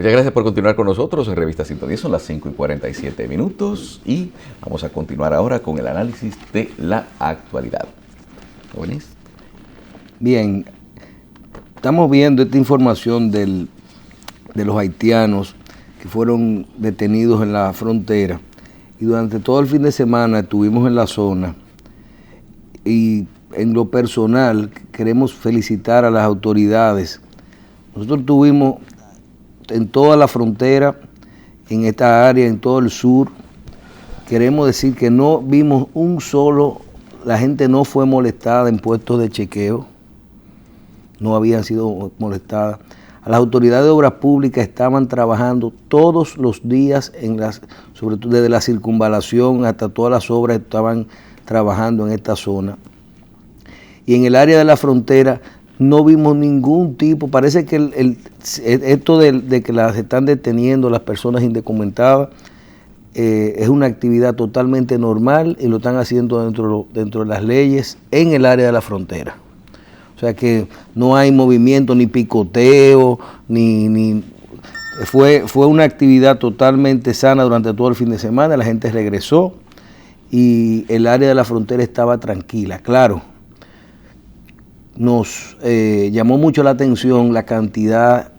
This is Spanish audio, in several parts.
Muchas gracias por continuar con nosotros en Revista Sintonía. Son las 5:47 y vamos a continuar ahora con el análisis de la actualidad. ¿Jóvenes? Bien, estamos viendo esta información de los haitianos que fueron detenidos en la frontera, y durante todo el fin de semana estuvimos en la zona, y en lo personal queremos felicitar a las autoridades. Nosotros tuvimos en toda la frontera, en esta área, en todo el sur, queremos decir que no vimos un solo, la gente no fue molestada en puestos de chequeo, no habían sido molestadas. Las autoridades de obras públicas estaban trabajando todos los días, sobre todo desde la circunvalación hasta todas las obras estaban trabajando en esta zona. Y en el área de la frontera no vimos ningún tipo, parece que esto de que las están deteniendo las personas indocumentadas es una actividad totalmente normal y lo están haciendo dentro de las leyes en el área de la frontera. O sea que no hay movimiento ni picoteo, fue una actividad totalmente sana durante todo el fin de semana. La gente regresó y el área de la frontera estaba tranquila. Claro, nos llamó mucho la atención la cantidad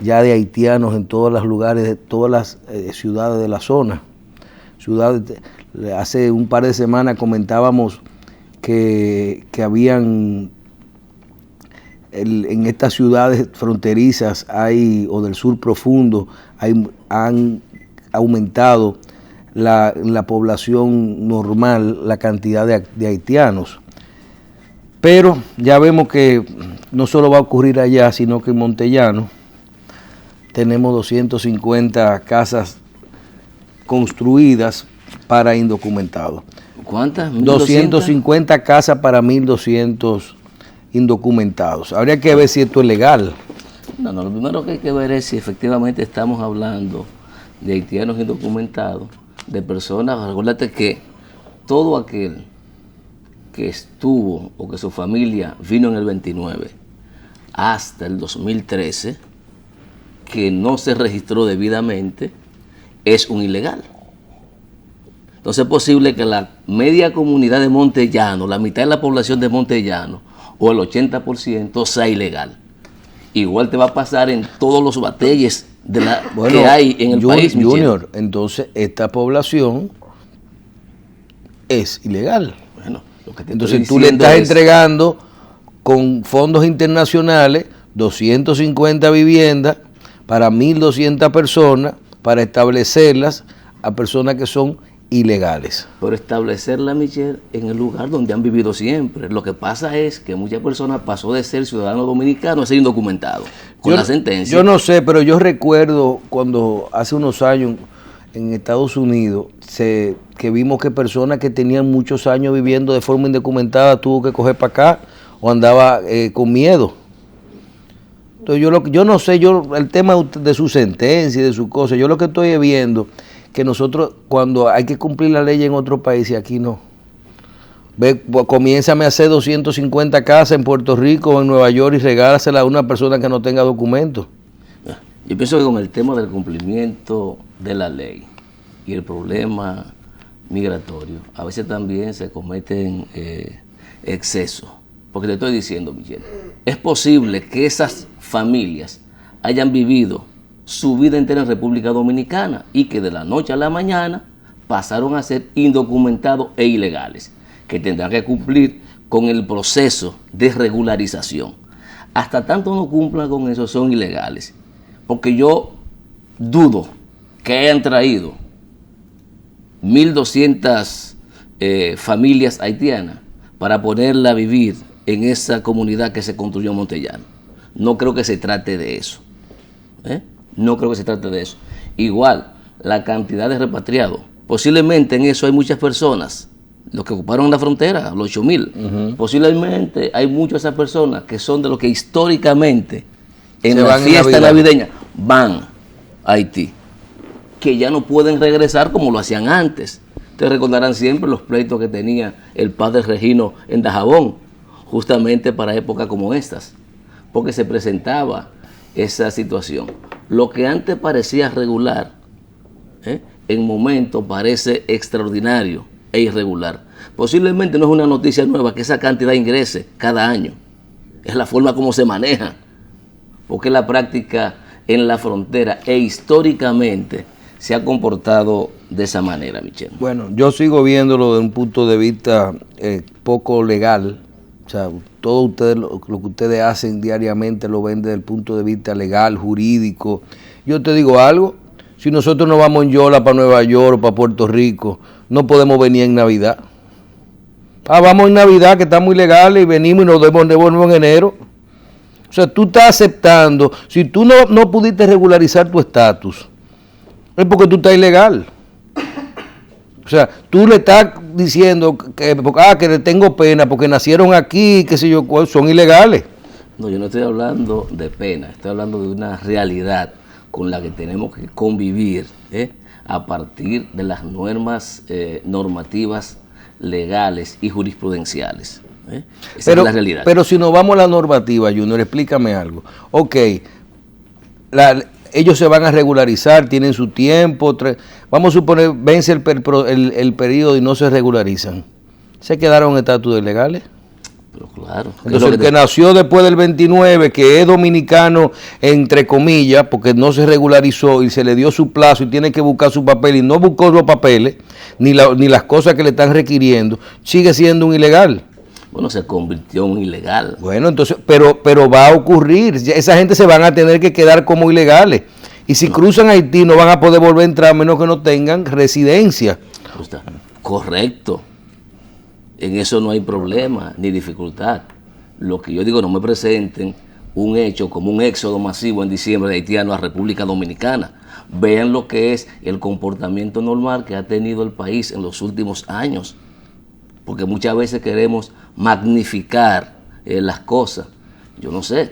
ya de haitianos en todos los lugares, de todas las ciudades de la zona. Hace un par de semanas comentábamos que habían en estas ciudades fronterizas o del sur profundo han aumentado la población normal, la cantidad de haitianos. Pero ya vemos que no solo va a ocurrir allá, sino que en Montellano tenemos 250 casas construidas para indocumentados. ¿Cuántas? 250 casas para 1.200 indocumentados. Habría que ver si esto es legal. No, lo primero que hay que ver es si efectivamente estamos hablando de haitianos indocumentados, de personas. Recuérdate que todo aquel que estuvo o que su familia vino en el 29 hasta el 2013, que no se registró debidamente, es un ilegal. Entonces es posible que la media comunidad de Montellano, la mitad de la población de Montellano, o el 80% sea ilegal. Igual te va a pasar en todos los batalles que hay en el país, Junior, entonces esta población es ilegal. Bueno, lo que te entonces tú le estás entregando con fondos internacionales 250 viviendas para 1.200 personas, para establecerlas a personas que son ilegales. Por establecerla, Michelle, en el lugar donde han vivido siempre. Lo que pasa es que muchas personas pasó de ser ciudadano dominicano a ser indocumentado con la sentencia. Yo no sé, pero yo recuerdo cuando hace unos años en Estados Unidos que vimos que personas que tenían muchos años viviendo de forma indocumentada tuvo que coger para acá o andaba con miedo. Entonces yo no sé, el tema de su sentencia y de su cosa, yo lo que estoy viendo que nosotros cuando hay que cumplir la ley en otro país y aquí no. Comiénzame a hacer 250 casas en Puerto Rico o en Nueva York y regálasela a una persona que no tenga documentos. Yo pienso que con el tema del cumplimiento de la ley y el problema migratorio, a veces también se cometen excesos. Porque te estoy diciendo, Michelle, es posible que esas familias hayan vivido su vida entera en República Dominicana y que de la noche a la mañana pasaron a ser indocumentados e ilegales, que tendrán que cumplir con el proceso de regularización. Hasta tanto no cumplan con eso, son ilegales. Porque yo dudo que hayan traído 1.200 familias haitianas para ponerla a vivir en esa comunidad que se construyó en Montellano. No creo que se trate de eso. No creo que se trate de eso. Igual, la cantidad de repatriados. Posiblemente en eso hay muchas personas, los que ocuparon la frontera, los 8.000. Posiblemente hay muchas de esas personas que son de los que históricamente en la fiesta navideña van a Haití, que ya no pueden regresar como lo hacían antes. Te recordarán siempre los pleitos que tenía el padre Regino en Dajabón, justamente para épocas como estas, porque se presentaba esa situación. Lo que antes parecía regular, en momento parece extraordinario e irregular. Posiblemente no es una noticia nueva que esa cantidad ingrese cada año. Es la forma como se maneja, porque la práctica en la frontera e históricamente se ha comportado de esa manera, Michel. Bueno, yo sigo viéndolo desde un punto de vista poco legal. O sea, todo ustedes, lo que ustedes hacen diariamente lo ven desde el punto de vista legal, jurídico. Yo te digo algo, si nosotros nos vamos en Yola para Nueva York o para Puerto Rico, no podemos venir en Navidad. Vamos en Navidad, que está muy legal, y venimos y nos devolvemos en enero. O sea, tú estás aceptando, si tú no pudiste regularizar tu estatus, es porque tú estás ilegal. O sea, tú le estás diciendo que le tengo pena porque nacieron aquí, qué sé yo, son ilegales. No, yo no estoy hablando de pena, estoy hablando de una realidad con la que tenemos que convivir a partir de las normas normativas legales y jurisprudenciales. Esa es la realidad. Pero si nos vamos a la normativa, Junior, explícame algo. Ok, ellos se van a regularizar, tienen su tiempo, vamos a suponer, vence el periodo y no se regularizan. ¿Se quedaron en estatus de ilegales? Pero claro. Entonces el que nació después del 29, que es dominicano, entre comillas, porque no se regularizó y se le dio su plazo y tiene que buscar su papel y no buscó los papeles, ni las cosas que le están requiriendo, sigue siendo un ilegal. Bueno, se convirtió en un ilegal. Bueno, entonces, pero va a ocurrir, esa gente se van a tener que quedar como ilegales. Y si cruzan Haití no van a poder volver a entrar a menos que no tengan residencia. Correcto. En eso no hay problema ni dificultad. Lo que yo digo, no me presenten un hecho como un éxodo masivo en diciembre de haitianos a República Dominicana. Vean lo que es el comportamiento normal que ha tenido el país en los últimos años. Porque muchas veces queremos magnificar las cosas. Yo no sé,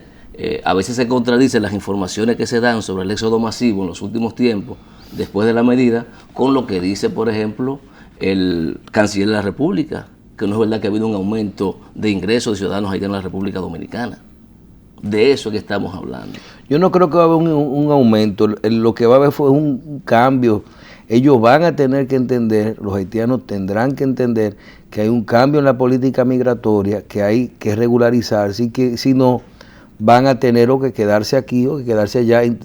a veces se contradicen las informaciones que se dan sobre el éxodo masivo en los últimos tiempos, después de la medida, con lo que dice, por ejemplo, el canciller de la República, que no es verdad que ha habido un aumento de ingresos de ciudadanos haitianos en la República Dominicana. De eso es que estamos hablando. Yo no creo que va a haber un aumento, lo que va a haber fue un cambio. Ellos van a tener que entender, los haitianos tendrán que entender que hay un cambio en la política migratoria, que hay que regularizarse y que si no, van a tener o que quedarse aquí o que quedarse allá y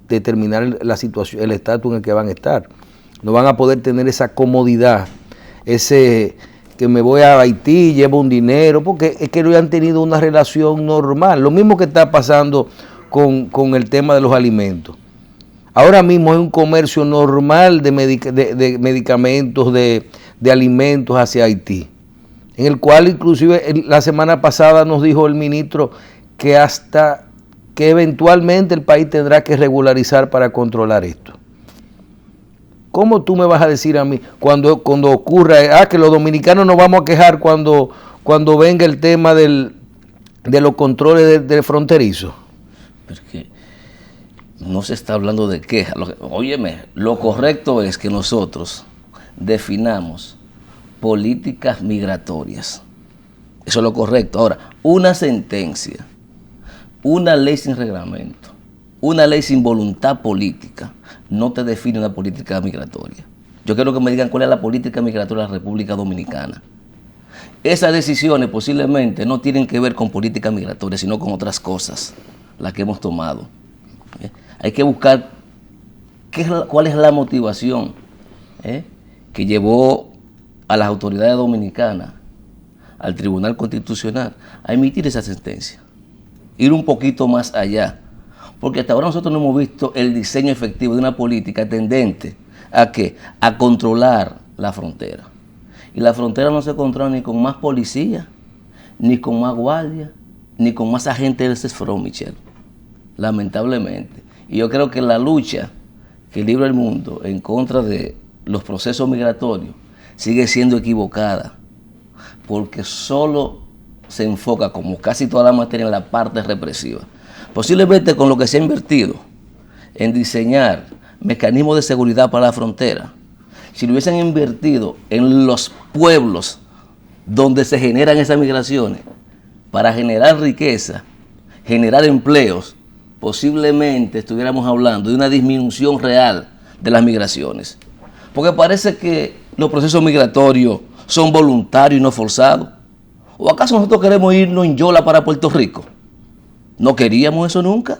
determinar la situación, el estatus en el que van a estar. No van a poder tener esa comodidad, ese que me voy a Haití, llevo un dinero, porque es que ellos han tenido una relación normal. Lo mismo que está pasando con el tema de los alimentos. Ahora mismo hay un comercio normal de medicamentos, de alimentos hacia Haití, en el cual inclusive la semana pasada nos dijo el ministro que hasta que eventualmente el país tendrá que regularizar para controlar esto. ¿Cómo tú me vas a decir a mí cuando ocurra, que los dominicanos nos vamos a quejar cuando venga el tema de los controles de fronterizos? Porque no se está hablando de queja. Óyeme, lo correcto es que nosotros definamos políticas migratorias. Eso es lo correcto. Ahora, una sentencia, una ley sin reglamento, una ley sin voluntad política, no te define una política migratoria. Yo quiero que me digan cuál es la política migratoria de la República Dominicana. Esas decisiones posiblemente no tienen que ver con política migratoria, sino con otras cosas, las que hemos tomado. Hay que buscar cuál es la motivación que llevó a las autoridades dominicanas, al Tribunal Constitucional, a emitir esa sentencia. Ir un poquito más allá. Porque hasta ahora nosotros no hemos visto el diseño efectivo de una política tendente a ¿qué? A controlar la frontera. Y la frontera no se controla ni con más policía, ni con más guardia, ni con más agentes del CESFRON, Michel. Lamentablemente. Y yo creo que la lucha que libra el mundo en contra de los procesos migratorios sigue siendo equivocada, porque solo se enfoca, como casi toda la materia, en la parte represiva. Posiblemente con lo que se ha invertido en diseñar mecanismos de seguridad para la frontera, si lo hubiesen invertido en los pueblos donde se generan esas migraciones, para generar riqueza, generar empleos, posiblemente estuviéramos hablando de una disminución real de las migraciones. Porque parece que los procesos migratorios son voluntarios y no forzados. ¿O acaso nosotros queremos irnos en yola para Puerto Rico? ¿No queríamos eso nunca?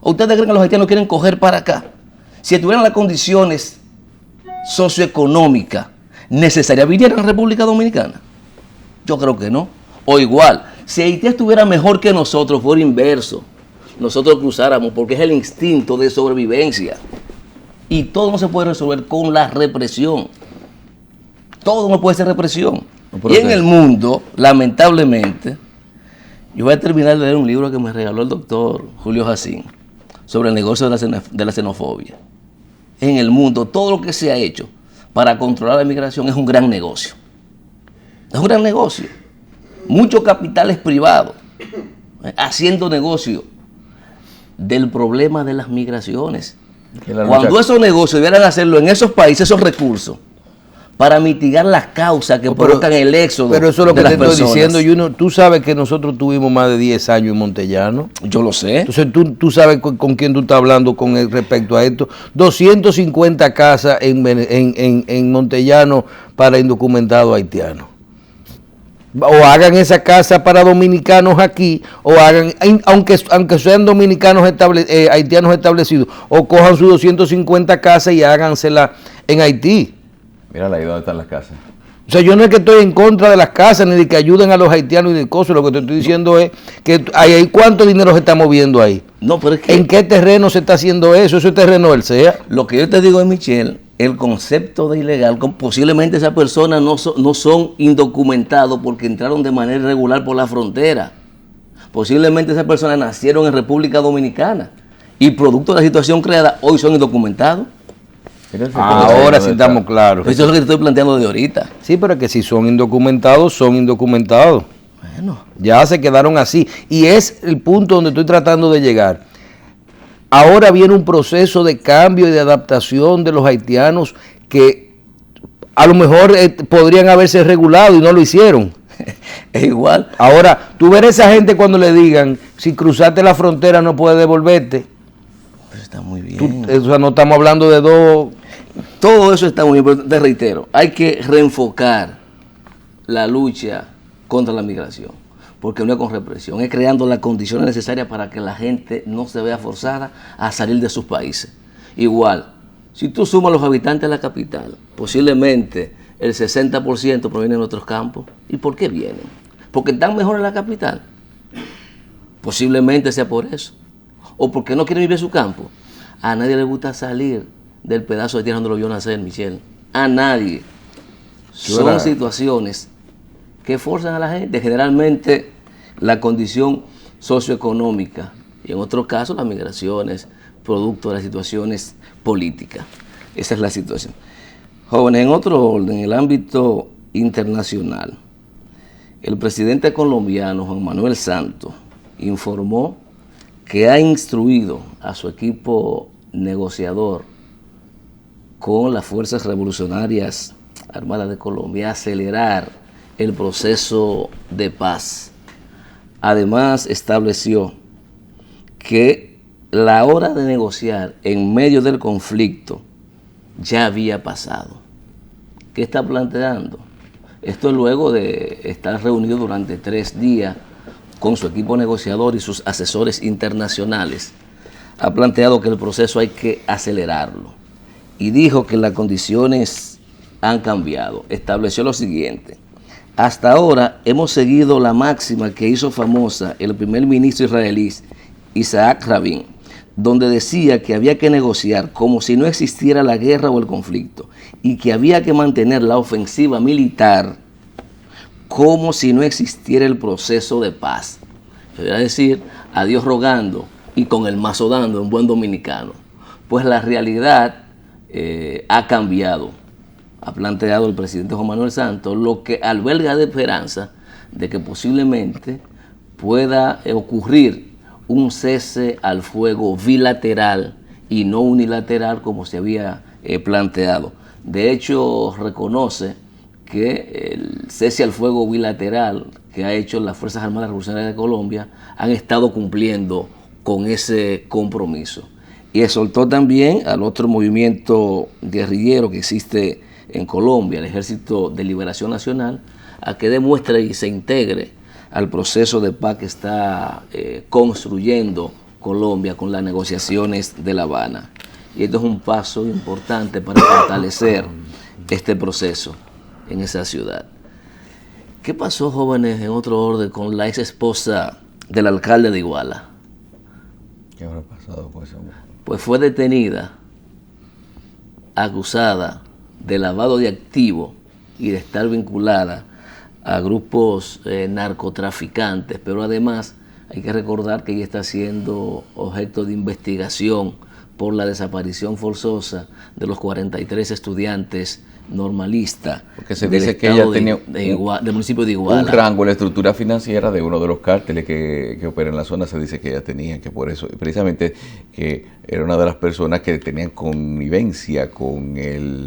¿O ustedes creen que los haitianos quieren coger para acá? Si estuvieran las condiciones socioeconómicas necesarias, ¿vinieran a República Dominicana? Yo creo que no. O igual, si Haití estuviera mejor que nosotros, fuera inverso. Nosotros cruzáramos porque es el instinto de sobrevivencia. Y todo no se puede resolver con la represión. Todo no puede ser represión. No, y en el mundo, lamentablemente, yo voy a terminar de leer un libro que me regaló el doctor Julio Jacín sobre el negocio de la xenofobia. En el mundo, todo lo que se ha hecho para controlar la migración es un gran negocio. Es un gran negocio. Muchos capitales privados haciendo negocio del problema de las migraciones. Cuando esos negocios debieran hacerlo en esos países, esos recursos, para mitigar las causas que provocan el éxodo. Pero eso es lo que de te las estoy personas. diciendo, Juno. Tú sabes que nosotros tuvimos más de 10 años en Montellano. Yo lo sé. Entonces tú sabes con quién tú estás hablando con respecto a esto. 250 casas en Montellano para indocumentados haitianos. O hagan esa casa para dominicanos aquí, o hagan, aunque sean dominicanos haitianos establecidos, o cojan sus 250 casas y hágansela en Haití. Mírala ahí donde están las casas. O sea, yo no es que estoy en contra de las casas ni de que ayuden a los haitianos y de cosas. Lo que te estoy diciendo es que hay cuánto dinero se está moviendo ahí. No, pero es que ¿En qué terreno se está haciendo eso? ¿Eso es terreno del CEA? lo que yo te digo es, Michelle, el concepto de ilegal, posiblemente esas personas no son indocumentados porque entraron de manera irregular por la frontera. Posiblemente esas personas nacieron en República Dominicana y producto de la situación creada hoy son indocumentados. Ahora sí estamos claros. Eso es lo que te estoy planteando de ahorita. Sí, pero que si son indocumentados, son indocumentados. Bueno, Ya se quedaron así. Y es el punto donde estoy tratando de llegar. Ahora viene un proceso de cambio y de adaptación de los haitianos que a lo mejor podrían haberse regulado y no lo hicieron. es igual. Ahora, tú ver a esa gente cuando le digan, si cruzaste la frontera no puedes devolverte. Pero está muy bien. O sea, no estamos hablando de dos. Todo eso está muy bien, pero te reitero, hay que reenfocar la lucha contra la migración, porque no es con represión, es creando las condiciones necesarias para que la gente no se vea forzada a salir de sus países. Igual, si tú sumas los habitantes de la capital, posiblemente el 60% proviene de nuestros campos. ¿Y por qué vienen? ¿Porque están mejor en la capital? Posiblemente sea por eso. ¿O porque no quieren vivir en su campo? A nadie le gusta salir del pedazo de tierra donde lo vio nacer, Michelle. A nadie. Son situaciones que forzan a la gente, generalmente la condición socioeconómica y en otros casos las migraciones, producto de las situaciones políticas. Esa es la situación. Jóvenes, en otro orden, en el ámbito internacional, el presidente colombiano Juan Manuel Santos informó que ha instruido a su equipo negociador con las Fuerzas Revolucionarias Armadas de Colombia a acelerar el proceso de paz. Además, estableció que la hora de negociar en medio del conflicto ya había pasado. ¿Qué está planteando? Esto luego de estar reunido durante 3 días con su equipo negociador y sus asesores internacionales. Ha planteado que el proceso hay que acelerarlo y dijo que las condiciones han cambiado. Estableció lo siguiente: hasta ahora hemos seguido la máxima que hizo famosa el primer ministro israelí Isaac Rabin, donde decía que había que negociar como si no existiera la guerra o el conflicto y que había que mantener la ofensiva militar como si no existiera el proceso de paz. Yo voy a decir, a Dios rogando y con el mazo dando en buen dominicano. Pues la realidad ha cambiado. Ha planteado el presidente Juan Manuel Santos, lo que alberga de esperanza de que posiblemente pueda ocurrir un cese al fuego bilateral y no unilateral como se había planteado. De hecho, reconoce que el cese al fuego bilateral que ha hecho las Fuerzas Armadas Revolucionarias de Colombia han estado cumpliendo con ese compromiso. Y exhortó también al otro movimiento guerrillero que existe en Colombia, el Ejército de Liberación Nacional, a que demuestre y se integre al proceso de paz que está construyendo Colombia con las negociaciones de La Habana. Y esto es un paso importante para fortalecer este proceso en esa ciudad. ¿Qué pasó, jóvenes, en otro orden, con la ex esposa del alcalde de Iguala? ¿Qué habrá pasado con esa mujer? Pues fue detenida, acusada de lavado de activos y de estar vinculada a grupos narcotraficantes, pero además hay que recordar que ella está siendo objeto de investigación por la desaparición forzosa de los 43 estudiantes normalistas. Porque se dice que ella tenía del municipio de Iguala. Un rango en la estructura financiera de uno de los cárteles que opera en la zona. Se dice que ella tenía, que por eso, precisamente, que era una de las personas que tenían connivencia con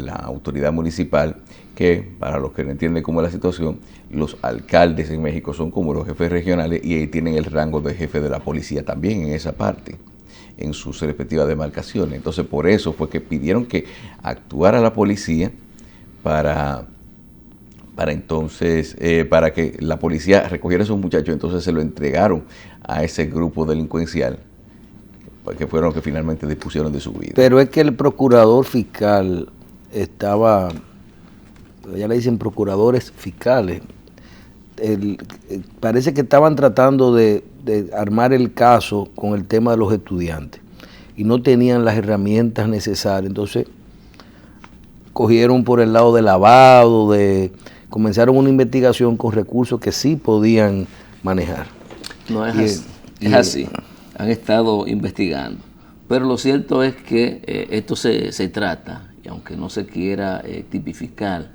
la autoridad municipal, que para los que no entienden cómo es la situación, los alcaldes en México son como los jefes regionales y ahí tienen el rango de jefe de la policía también en esa parte, en sus respectivas demarcaciones. Entonces por eso fue que pidieron que actuara la policía para que la policía recogiera a esos muchachos. Entonces se lo entregaron a ese grupo delincuencial, que fueron los que finalmente dispusieron de su vida. Pero es que el procurador fiscal estaba, ya le dicen procuradores fiscales, parece que estaban tratando de armar el caso con el tema de los estudiantes y no tenían las herramientas necesarias. Entonces cogieron por el lado de lavado, comenzaron una investigación con recursos que sí podían manejar. No es así. Es así. Han estado investigando. Pero lo cierto es que esto se trata, y aunque no se quiera tipificar,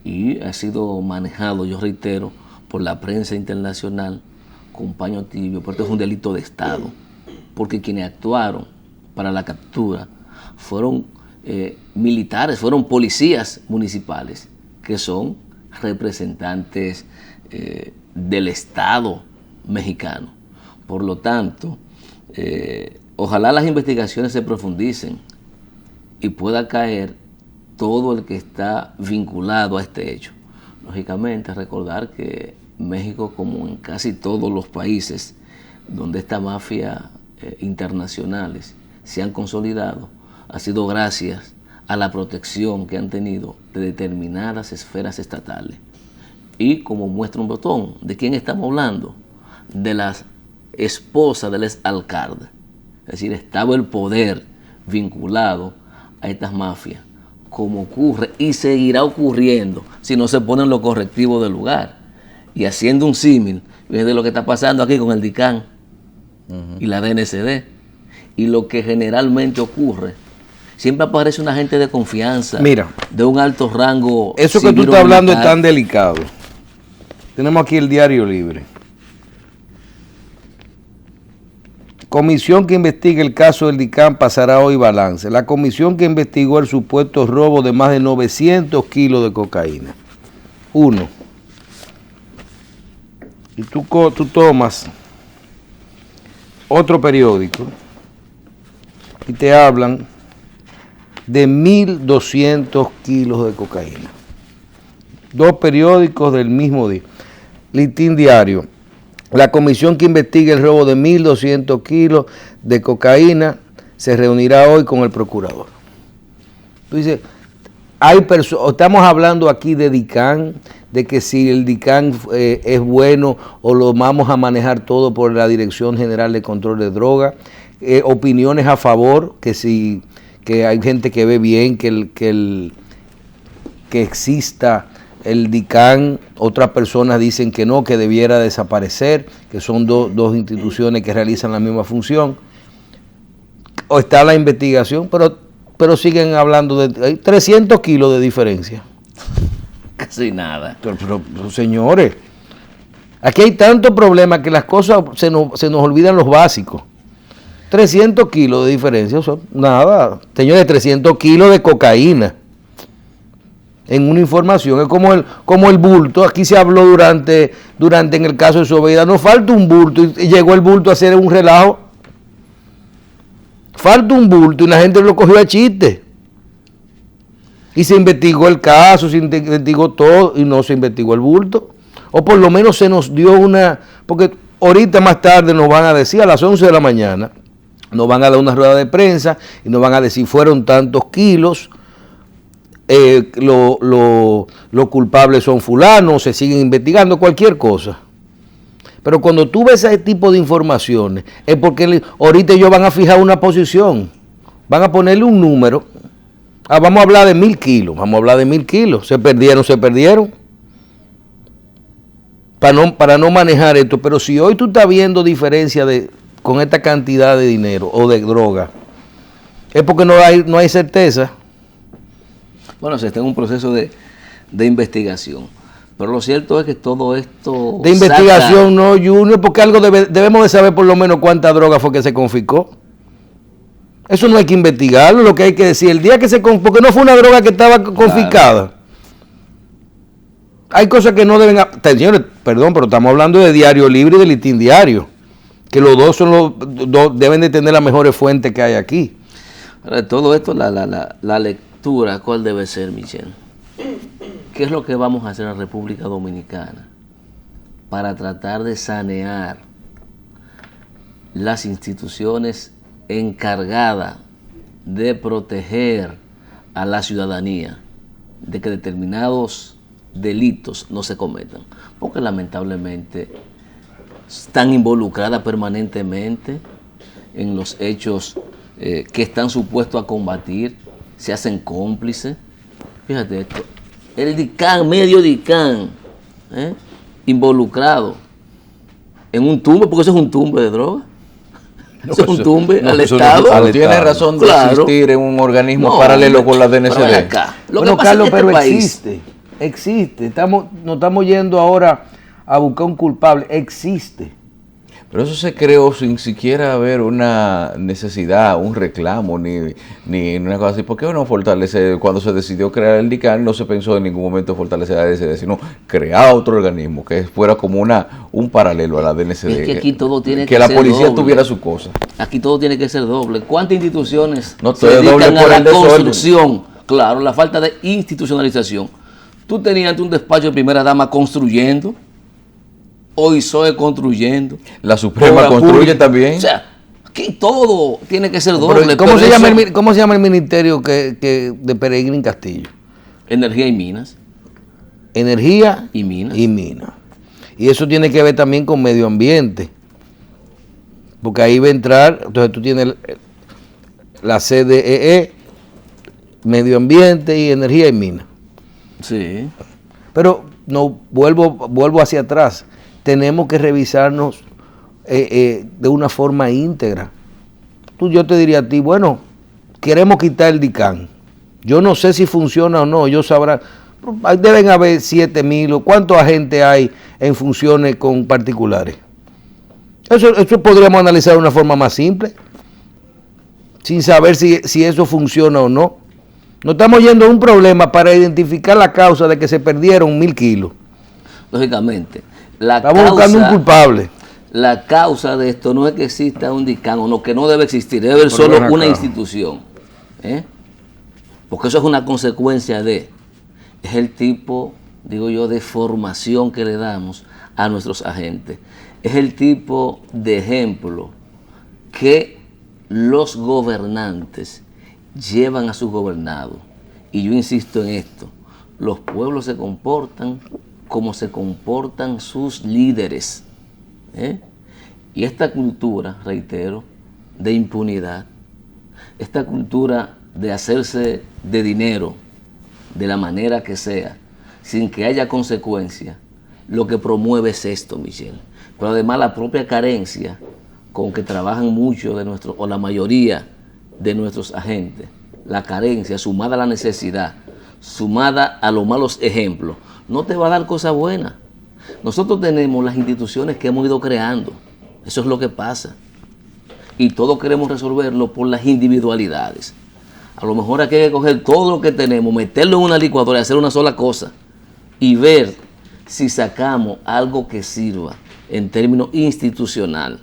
y ha sido manejado, yo reitero, por la prensa internacional con paño tibio, porque es un delito de Estado, porque quienes actuaron para la captura fueron militares, fueron policías municipales, que son representantes del Estado mexicano. Por lo tanto, ojalá las investigaciones se profundicen y pueda caer todo el que está vinculado a este hecho. Lógicamente, recordar que México, como en casi todos los países donde estas mafias internacionales se han consolidado, ha sido gracias a la protección que han tenido de determinadas esferas estatales. Y como muestra un botón, ¿de quién estamos hablando? De la esposa del exalcalde. Es decir, estaba el poder vinculado a estas mafias, como ocurre y seguirá ocurriendo si no se ponen los correctivos del lugar. Y haciendo un símil, de lo que está pasando aquí con el DICAN y la DNCD, y lo que generalmente ocurre, siempre aparece un agente de confianza, mira, de un alto rango. Eso que tú estás hablando es tan delicado. Tenemos aquí el Diario Libre. Comisión que investiga el caso del DICAN pasará hoy balance. La comisión que investigó el supuesto robo de más de 900 kilos de cocaína. 1. Y tú tomas otro periódico y te hablan de 1.200 kilos de cocaína. 2 periódicos del mismo día. Listín Diario. La comisión que investiga el robo de 1.200 kilos de cocaína se reunirá hoy con el procurador. Tú dices, estamos hablando aquí de DICAN, de que si el DICAN es bueno o lo vamos a manejar todo por la Dirección General de Control de Drogas, opiniones a favor, que hay gente que ve bien que exista el DICAN, otras personas dicen que no, que debiera desaparecer, que son dos instituciones que realizan la misma función. O está la investigación, pero siguen hablando de 300 kilos de diferencia. Casi nada. Pero, señores, aquí hay tanto problema que las cosas se nos olvidan los básicos. 300 kilos de diferencia, o sea, nada. Señores, 300 kilos de cocaína en una información, es como el bulto. Aquí se habló durante en el caso de Sobeida, nos falta un bulto, y llegó el bulto a hacer un relajo. Falta un bulto y la gente lo cogió a chiste. Y se investigó el caso, se investigó todo y no se investigó el bulto. O por lo menos se nos dio una... Porque ahorita más tarde nos van a decir, a las 11 de la mañana, nos van a dar una rueda de prensa y nos van a decir fueron tantos kilos, los culpables son fulanos, se siguen investigando, cualquier cosa. Pero cuando tú ves ese tipo de informaciones, es porque ahorita ellos van a fijar una posición, van a ponerle un número. Vamos a hablar de 1000 kilos, vamos a hablar de 1000 kilos. Se perdieron. Para no manejar esto. Pero si hoy tú estás viendo diferencia con esta cantidad de dinero o de droga, es porque no hay certeza. Bueno, se está en un proceso de investigación. Pero lo cierto es que todo esto... De investigación no, Junior, porque algo debemos de saber por lo menos cuánta droga fue que se confiscó. Eso no hay que investigarlo, lo que hay que decir, el día que porque no fue una droga que estaba confiscada. Claro. Hay cosas que no deben... Señores, perdón, pero estamos hablando de Diario Libre y de Listín Diario, que los dos deben de tener las mejores fuentes que hay aquí. Ahora, todo esto, la lectura, ¿cuál debe ser, Michelle? ¿Qué es lo que vamos a hacer en la República Dominicana para tratar de sanear las instituciones encargadas de proteger a la ciudadanía de que determinados delitos no se cometan? Porque lamentablemente están involucradas permanentemente en los hechos que están supuestos a combatir, se hacen cómplices. Fíjate esto, el DICAN, medio DICAN, involucrado en un tumbe, porque eso es un tumbe de droga. Eso es un tumbe al Estado. Tiene razón de existir en un organismo paralelo con la DNCD. Bueno, Carlos, pero existe. Nos estamos yendo ahora a buscar un culpable. Existe. Pero eso se creó sin siquiera haber una necesidad, un reclamo, ni una cosa así. ¿Por qué no fortalecer? Cuando se decidió crear el DICAN, no se pensó en ningún momento fortalecer a la DNCD, sino crear otro organismo que fuera como un paralelo a la DNCD. Es que aquí todo tiene que la policía doble. Tuviera su cosa. Aquí todo tiene que ser doble. ¿Cuántas instituciones se dedican a la construcción? Claro, la falta de institucionalización. Tú tenías un despacho de primera dama construyendo, hoy SOE construyendo. La Suprema construye también. O sea, aquí todo tiene que ser doble. ¿Cómo se llama el ministerio de Peregrín Castillo? Energía y Minas. Energía y Minas. Y eso tiene que ver también con medio ambiente. Porque ahí va a entrar, entonces tú tienes la CDEE, medio ambiente y energía y minas. Sí. Pero no vuelvo hacia atrás. Tenemos que revisarnos de una forma íntegra. Yo te diría a ti, bueno, queremos quitar el DICAN. Yo no sé si funciona o no, yo sabrá. Deben haber 7,000 o cuántos agentes hay en funciones con particulares. Eso podríamos analizar de una forma más simple, sin saber si eso funciona o no. No estamos yendo a un problema para identificar la causa de que se perdieron 1000 kilos. Lógicamente. Estamos buscando un culpable. La causa de esto no es que exista un DICAN o no, que no debe existir, debe haber solo una institución. Porque eso es una consecuencia es el tipo, digo yo, de formación que le damos a nuestros agentes. Es el tipo de ejemplo que los gobernantes llevan a sus gobernados. Y yo insisto en esto, los pueblos se comportan como se comportan sus líderes. Y esta cultura, reitero, de impunidad, esta cultura de hacerse de dinero de la manera que sea, sin que haya consecuencia, lo que promueve es esto, Michelle. Pero además la propia carencia con que trabajan muchos de nuestros, o la mayoría de nuestros agentes, la carencia sumada a la necesidad, sumada a los malos ejemplos, no te va a dar cosas buenas. Nosotros tenemos las instituciones que hemos ido creando. Eso es lo que pasa. Y todos queremos resolverlo por las individualidades. A lo mejor aquí hay que coger todo lo que tenemos, meterlo en una licuadora y hacer una sola cosa. Y ver si sacamos algo que sirva en términos institucional.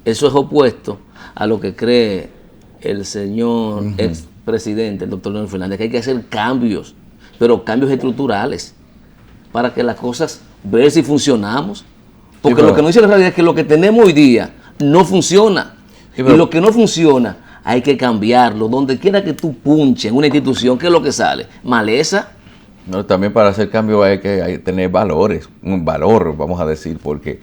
Eso es opuesto a lo que cree el señor expresidente, el doctor Leonel Fernández, que hay que hacer cambios, pero cambios estructurales, para que las cosas, ver si funcionamos. Porque lo que no dice la realidad es que lo que tenemos hoy día no funciona. Y lo que no funciona hay que cambiarlo. Donde quiera que tú punches en una institución, ¿qué es lo que sale? Maleza. No, también para hacer cambio hay que tener valores, un valor, vamos a decir, porque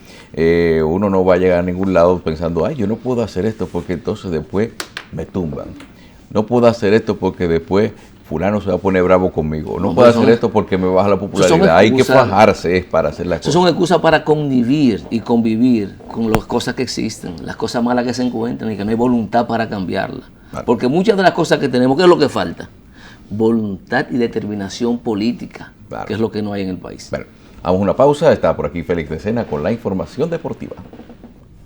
uno no va a llegar a ningún lado pensando, ay, yo no puedo hacer esto porque entonces después me tumban. No puedo hacer esto porque después fulano se va a poner bravo conmigo. No puedo hacer esto porque me baja la popularidad. Hay que fajarse para hacer las cosas. Son excusas para convivir y convivir con las cosas que existen, las cosas malas que se encuentran y que no hay voluntad para cambiarlas. Vale. Porque muchas de las cosas que tenemos, ¿qué es lo que falta? Voluntad y determinación política, claro, que es lo que no hay en el país. Bueno, vamos a una pausa. Está por aquí Félix de Sena con la información deportiva.